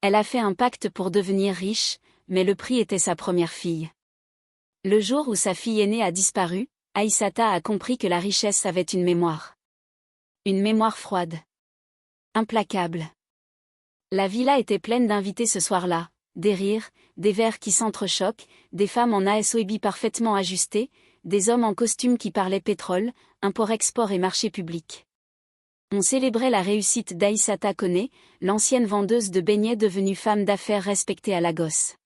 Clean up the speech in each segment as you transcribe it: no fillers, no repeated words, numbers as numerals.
Elle a fait un pacte pour devenir riche, mais le prix était sa première fille. Le jour où sa fille aînée a disparu, Aïssata a compris que la richesse avait une mémoire. Une mémoire froide. Implacable. La villa était pleine d'invités ce soir-là, des rires, des verres qui s'entrechoquent, des femmes en asoebi parfaitement ajustées, des hommes en costume qui parlaient pétrole, import-export et marché public. On célébrait la réussite d'Aïssata Koné, l'ancienne vendeuse de beignets devenue femme d'affaires respectée à Lagos.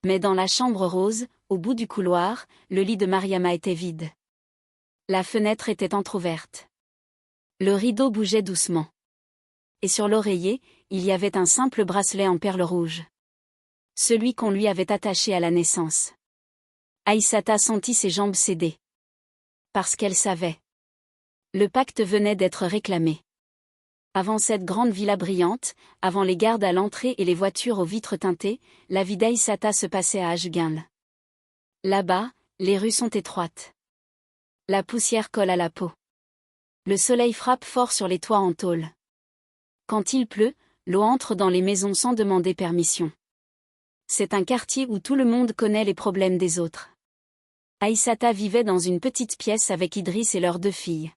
Mais dans la chambre rose, au bout du couloir, le lit de Mariama était vide. La fenêtre était entr'ouverte. Le rideau bougeait doucement. Et sur l'oreiller, il y avait un simple bracelet en perles rouges. Celui qu'on lui avait attaché à la naissance. Aïssata sentit ses jambes céder. Parce qu'elle savait. Le pacte venait d'être réclamé. Avant cette grande villa brillante, avant les gardes à l'entrée et les voitures aux vitres teintées, la vie d'Aïssata se passait à Ashgunle. Là-bas, les rues sont étroites. La poussière colle à la peau. Le soleil frappe fort sur les toits en tôle. Quand il pleut, l'eau entre dans les maisons sans demander permission. C'est un quartier où tout le monde connaît les problèmes des autres. Aïssata vivait dans une petite pièce avec Idriss et leurs 2 filles.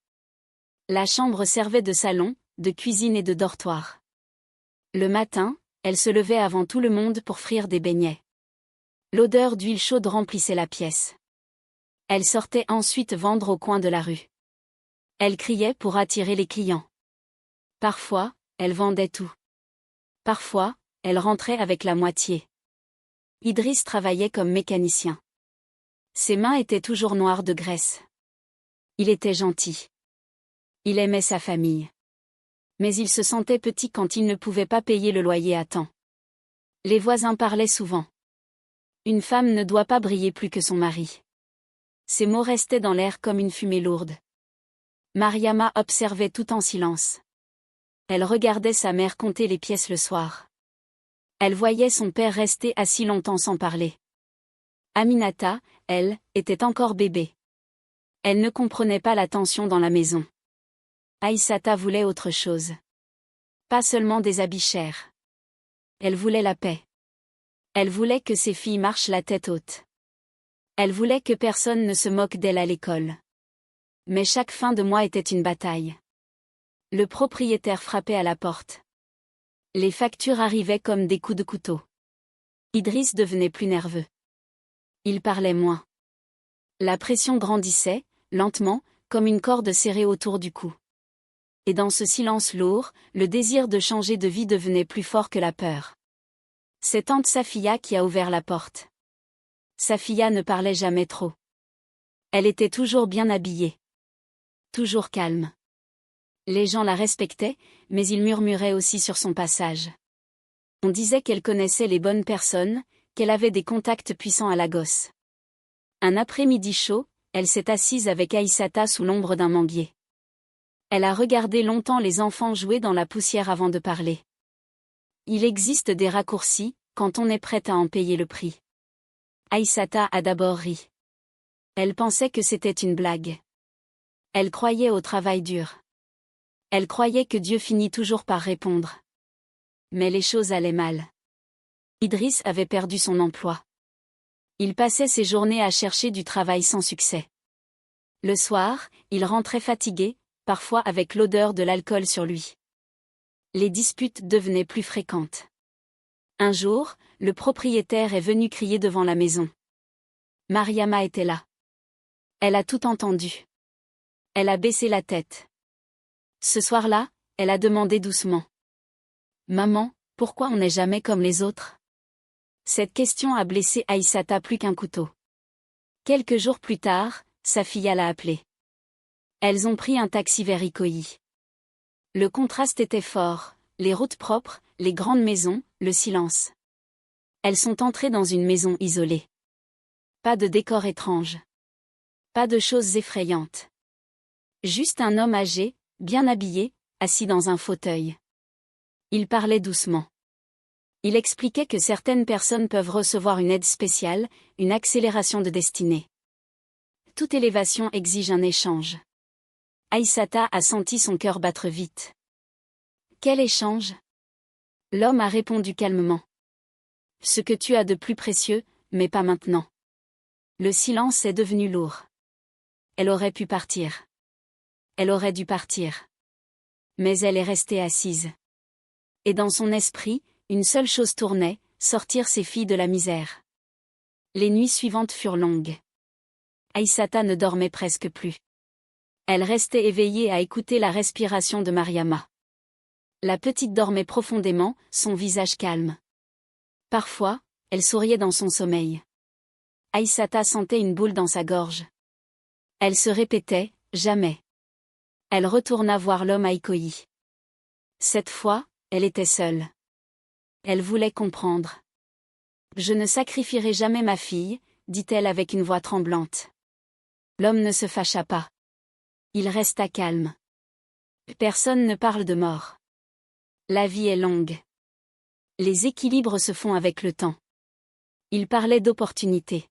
La chambre servait de salon, de cuisine et de dortoir. Le matin, elle se levait avant tout le monde pour frire des beignets. L'odeur d'huile chaude remplissait la pièce. Elle sortait ensuite vendre au coin de la rue. Elle criait pour attirer les clients. Parfois, elle vendait tout. Parfois, elle rentrait avec la moitié. Idriss travaillait comme mécanicien. Ses mains étaient toujours noires de graisse. Il était gentil. Il aimait sa famille. Mais il se sentait petit quand il ne pouvait pas payer le loyer à temps. Les voisins parlaient souvent. Une femme ne doit pas briller plus que son mari. Ces mots restaient dans l'air comme une fumée lourde. Mariama observait tout en silence. Elle regardait sa mère compter les pièces le soir. Elle voyait son père rester assis longtemps sans parler. Aminata, elle, était encore bébé. Elle ne comprenait pas la tension dans la maison. Aïssata voulait autre chose. Pas seulement des habits chers. Elle voulait la paix. Elle voulait que ses filles marchent la tête haute. Elle voulait que personne ne se moque d'elle à l'école. Mais chaque fin de mois était une bataille. Le propriétaire frappait à la porte. Les factures arrivaient comme des coups de couteau. Idriss devenait plus nerveux. Il parlait moins. La pression grandissait, lentement, comme une corde serrée autour du cou. Et dans ce silence lourd, le désir de changer de vie devenait plus fort que la peur. C'est tante Safia qui a ouvert la porte. Safia ne parlait jamais trop. Elle était toujours bien habillée. Toujours calme. Les gens la respectaient, mais ils murmuraient aussi sur son passage. On disait qu'elle connaissait les bonnes personnes, qu'elle avait des contacts puissants à Lagos. Un après-midi chaud, elle s'est assise avec Aïssata sous l'ombre d'un manguier. Elle a regardé longtemps les enfants jouer dans la poussière avant de parler. Il existe des raccourcis, quand on est prête à en payer le prix. Aïssata a d'abord ri. Elle pensait que c'était une blague. Elle croyait au travail dur. Elle croyait que Dieu finit toujours par répondre. Mais les choses allaient mal. Idriss avait perdu son emploi. Il passait ses journées à chercher du travail sans succès. Le soir, il rentrait fatigué, parfois avec l'odeur de l'alcool sur lui. Les disputes devenaient plus fréquentes. Un jour, le propriétaire est venu crier devant la maison. Mariama était là. Elle a tout entendu. Elle a baissé la tête. Ce soir-là, elle a demandé doucement. Maman, pourquoi on n'est jamais comme les autres? Cette question a blessé Aïssata plus qu'un couteau. Quelques jours plus tard, Safia l'a appelée. Elles ont pris un taxi vers Ikoyi. Le contraste était fort, les routes propres, les grandes maisons, le silence. Elles sont entrées dans une maison isolée. Pas de décor étrange. Pas de choses effrayantes. Juste un homme âgé, bien habillé, assis dans un fauteuil. Il parlait doucement. Il expliquait que certaines personnes peuvent recevoir une aide spéciale, une accélération de destinée. Toute élévation exige un échange. Aïssata a senti son cœur battre vite. Quel échange? L'homme a répondu calmement. Ce que tu as de plus précieux, mais pas maintenant. Le silence est devenu lourd. Elle aurait pu partir. Elle aurait dû partir. Mais elle est restée assise. Et dans son esprit, une seule chose tournait, sortir ses filles de la misère. Les nuits suivantes furent longues. Aïssata ne dormait presque plus. Elle restait éveillée à écouter la respiration de Mariama. La petite dormait profondément, son visage calme. Parfois, elle souriait dans son sommeil. Aïssata sentait une boule dans sa gorge. Elle se répétait, jamais. Elle retourna voir l'homme à Ikoyi. Cette fois, elle était seule. Elle voulait comprendre. Je ne sacrifierai jamais ma fille, dit-elle avec une voix tremblante. L'homme ne se fâcha pas. Il resta calme. Personne ne parle de mort. La vie est longue. Les équilibres se font avec le temps. Il parlait d'opportunités.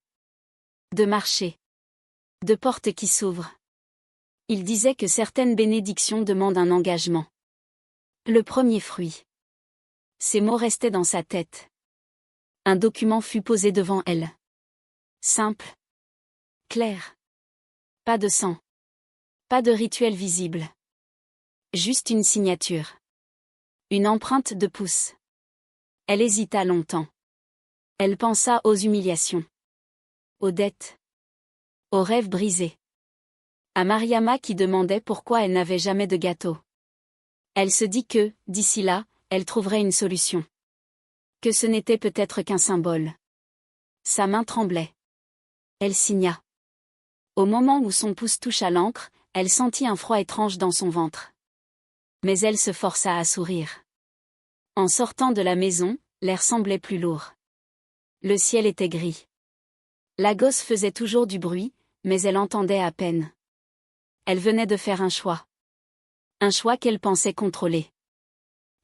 De marché. De portes qui s'ouvrent. Il disait que certaines bénédictions demandent un engagement. Le premier fruit. Ces mots restaient dans sa tête. Un document fut posé devant elle. Simple. Clair. Pas de sang. Pas de rituel visible. Juste une signature. Une empreinte de pouce. Elle hésita longtemps. Elle pensa aux humiliations. Aux dettes. Aux rêves brisés. À Mariama qui demandait pourquoi elle n'avait jamais de gâteau. Elle se dit que, d'ici là, elle trouverait une solution. Que ce n'était peut-être qu'un symbole. Sa main tremblait. Elle signa. Au moment où son pouce toucha l'encre, elle sentit un froid étrange dans son ventre. Mais elle se força à sourire. En sortant de la maison, l'air semblait plus lourd. Le ciel était gris. La gosse faisait toujours du bruit, mais elle entendait à peine. Elle venait de faire un choix. Un choix qu'elle pensait contrôler.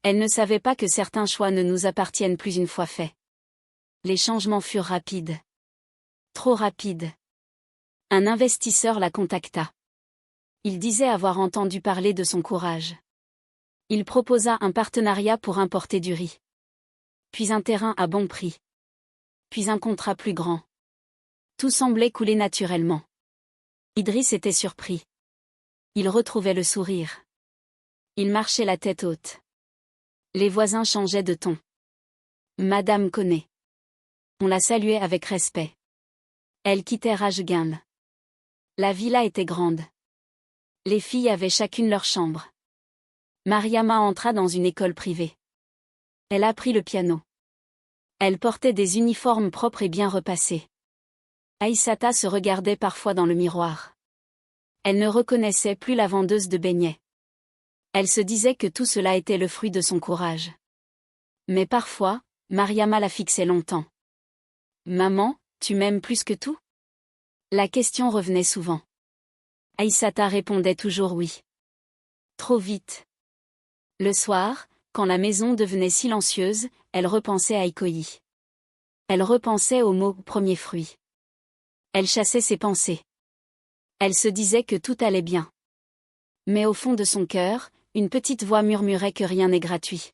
Elle ne savait pas que certains choix ne nous appartiennent plus une fois faits. Les changements furent rapides. Trop rapides. Un investisseur la contacta. Il disait avoir entendu parler de son courage. Il proposa un partenariat pour importer du riz. Puis un terrain à bon prix. Puis un contrat plus grand. Tout semblait couler naturellement. Idriss était surpris. Il retrouvait le sourire. Il marchait la tête haute. Les voisins changeaient de ton. Madame connaît. On la saluait avec respect. Elle quittait Rajgunl. La villa était grande. Les filles avaient chacune leur chambre. Mariama entra dans une école privée. Elle apprit le piano. Elle portait des uniformes propres et bien repassés. Aïssata se regardait parfois dans le miroir. Elle ne reconnaissait plus la vendeuse de beignets. Elle se disait que tout cela était le fruit de son courage. Mais parfois, Mariama la fixait longtemps. « Maman, tu m'aimes plus que tout ?» La question revenait souvent. Aïssata répondait toujours oui. Trop vite. Le soir, quand la maison devenait silencieuse, elle repensait à Ikoyi. Elle repensait au mot « premier fruit ». Elle chassait ses pensées. Elle se disait que tout allait bien. Mais au fond de son cœur, une petite voix murmurait que rien n'est gratuit.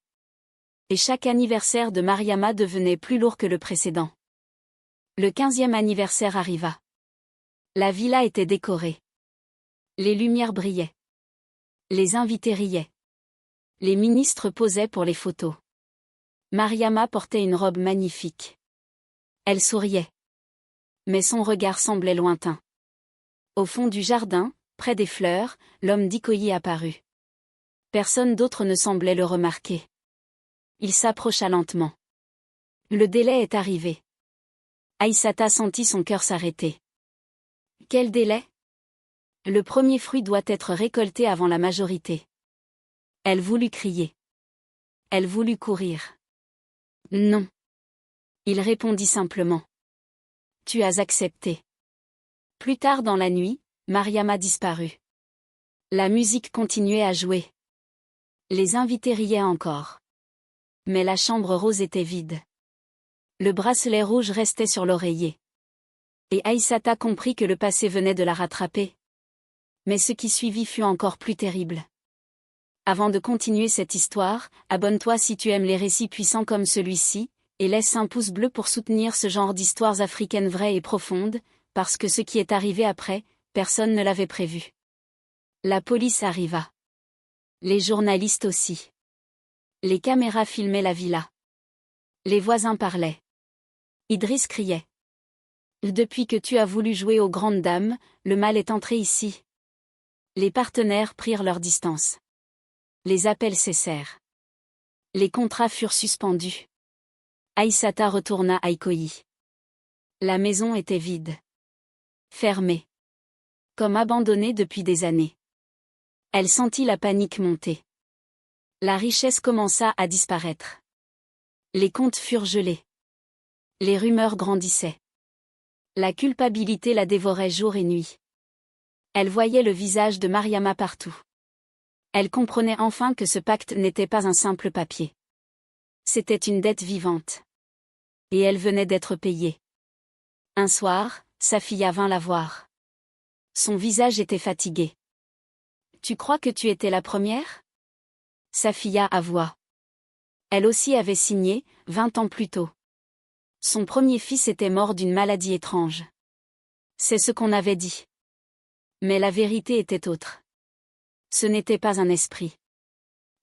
Et chaque anniversaire de Mariama devenait plus lourd que le précédent. Le 15e anniversaire arriva. La villa était décorée. Les lumières brillaient. Les invités riaient. Les ministres posaient pour les photos. Mariama portait une robe magnifique. Elle souriait. Mais son regard semblait lointain. Au fond du jardin, près des fleurs, l'homme d'Ikoyi apparut. Personne d'autre ne semblait le remarquer. Il s'approcha lentement. Le délai est arrivé. Aïssata sentit son cœur s'arrêter. Quel délai ? Le premier fruit doit être récolté avant la majorité. Elle voulut crier. Elle voulut courir. Non. Il répondit simplement. Tu as accepté. Plus tard dans la nuit, Mariama disparut. La musique continuait à jouer. Les invités riaient encore. Mais la chambre rose était vide. Le bracelet rouge restait sur l'oreiller. Et Aïssata comprit que le passé venait de la rattraper. Mais ce qui suivit fut encore plus terrible. Avant de continuer cette histoire, abonne-toi si tu aimes les récits puissants comme celui-ci, et laisse un pouce bleu pour soutenir ce genre d'histoires africaines vraies et profondes, parce que ce qui est arrivé après, personne ne l'avait prévu. La police arriva. Les journalistes aussi. Les caméras filmaient la villa. Les voisins parlaient. Idriss criait. Depuis que tu as voulu jouer aux grandes dames, le mal est entré ici. Les partenaires prirent leur distance. Les appels cessèrent. Les contrats furent suspendus. Aïssata retourna à Ikoyi. La maison était vide. Fermée. Comme abandonnée depuis des années. Elle sentit la panique monter. La richesse commença à disparaître. Les comptes furent gelés. Les rumeurs grandissaient. La culpabilité la dévorait jour et nuit. Elle voyait le visage de Mariama partout. Elle comprenait enfin que ce pacte n'était pas un simple papier. C'était une dette vivante. Et elle venait d'être payée. Un soir, Safiya vint la voir. Son visage était fatigué. « Tu crois que tu étais la première ?» Safiya avoua. Elle aussi avait signé, 20 ans plus tôt. Son premier fils était mort d'une maladie étrange. C'est ce qu'on avait dit. Mais la vérité était autre. Ce n'était pas un esprit.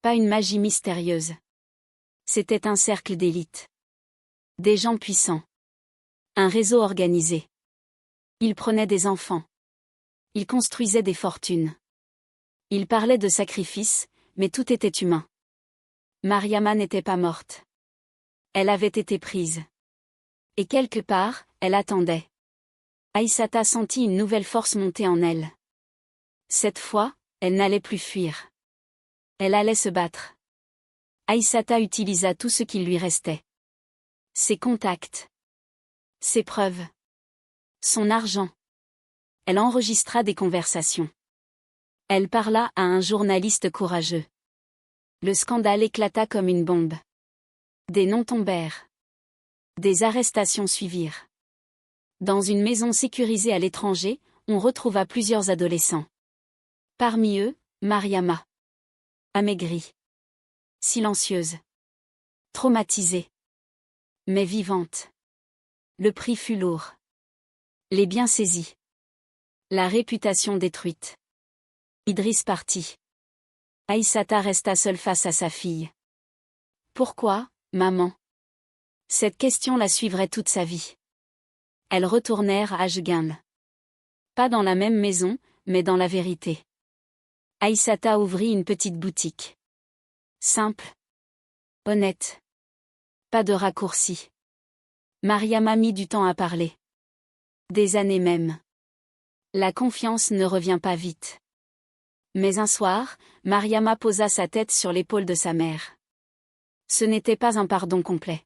Pas une magie mystérieuse. C'était un cercle d'élite. Des gens puissants. Un réseau organisé. Ils prenaient des enfants. Ils construisaient des fortunes. Ils parlaient de sacrifices, mais tout était humain. Mariama n'était pas morte. Elle avait été prise. Et quelque part, elle attendait. Aïssata sentit une nouvelle force monter en elle. Cette fois, elle n'allait plus fuir. Elle allait se battre. Aïssata utilisa tout ce qui lui restait. Ses contacts. Ses preuves. Son argent. Elle enregistra des conversations. Elle parla à un journaliste courageux. Le scandale éclata comme une bombe. Des noms tombèrent. Des arrestations suivirent. Dans une maison sécurisée à l'étranger, on retrouva plusieurs adolescents. Parmi eux, Mariama. Amaigrie. Silencieuse. Traumatisée. Mais vivante. Le prix fut lourd. Les biens saisis. La réputation détruite. Idriss partit. Aïssata resta seule face à sa fille. Pourquoi, maman? Cette question la suivrait toute sa vie. Elles retournèrent à Ajgan. Pas dans la même maison, mais dans la vérité. Aïssata ouvrit une petite boutique. Simple. Honnête. Pas de raccourci. Mariama mit du temps à parler. Des années même. La confiance ne revient pas vite. Mais un soir, Mariama posa sa tête sur l'épaule de sa mère. Ce n'était pas un pardon complet.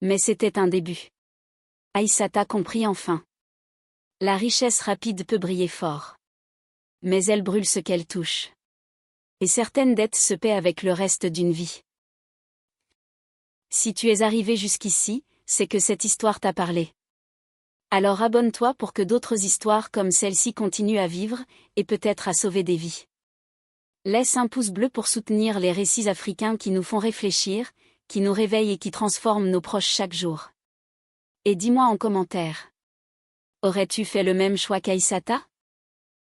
Mais c'était un début. Aïssata comprit enfin. La richesse rapide peut briller fort. Mais elle brûle ce qu'elle touche. Et certaines dettes se paient avec le reste d'une vie. Si tu es arrivé jusqu'ici, c'est que cette histoire t'a parlé. Alors abonne-toi pour que d'autres histoires comme celle-ci continuent à vivre, et peut-être à sauver des vies. Laisse un pouce bleu pour soutenir les récits africains qui nous font réfléchir, qui nous réveillent et qui transforment nos proches chaque jour. Et dis-moi en commentaire. Aurais-tu fait le même choix qu'Aïssata ?